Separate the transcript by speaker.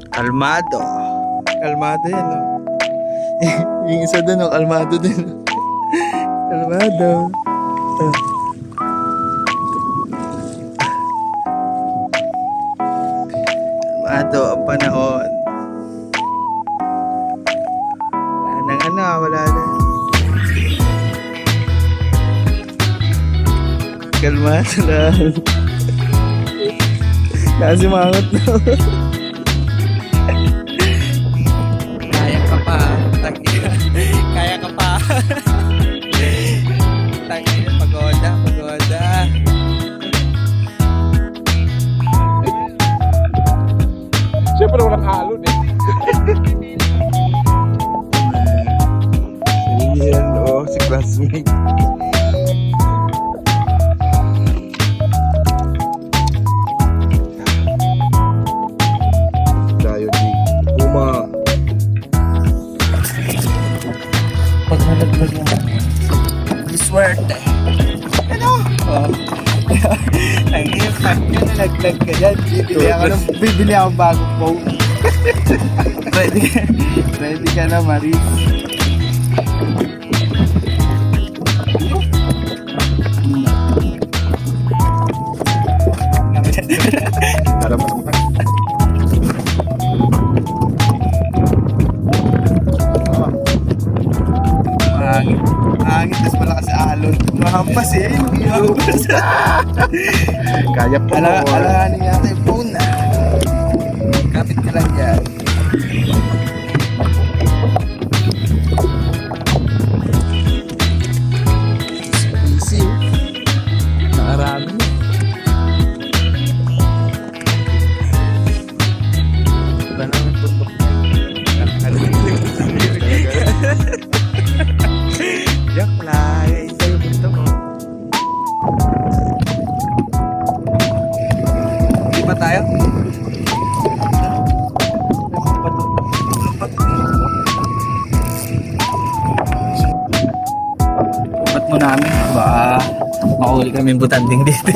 Speaker 1: Kalmado. Kalmado yan, no? Yung isa doon, no? Kalmado din. Kalmado. Kalmado ang panahon. Wala na. Kalmado lang. Kasi mangot na. Kaya ka pa. Kaya ka pa. Pagoda.
Speaker 2: Siyempre walang halo eh.
Speaker 1: Yan, si classmate. Tayo di Kuma. Pag nalaglag mo, di swerte. Ano? Ang impact nyo, nalaglag ka dyan. Bibili ako bagong phone. Ready ka na, Maris. Mahangin, tas malakas sa alon. Mahampas eh. Mahampas.
Speaker 2: Kaya po.
Speaker 1: Alanganin yata yung phone na. Kapit ka lang dyan. Easy. Nakarami na. Iba na ang tutok na. Joke lang. Enjoy mo ito mo. Hindi pa tayo? Ba't mo namin? Baka makahuli kami butanding dito.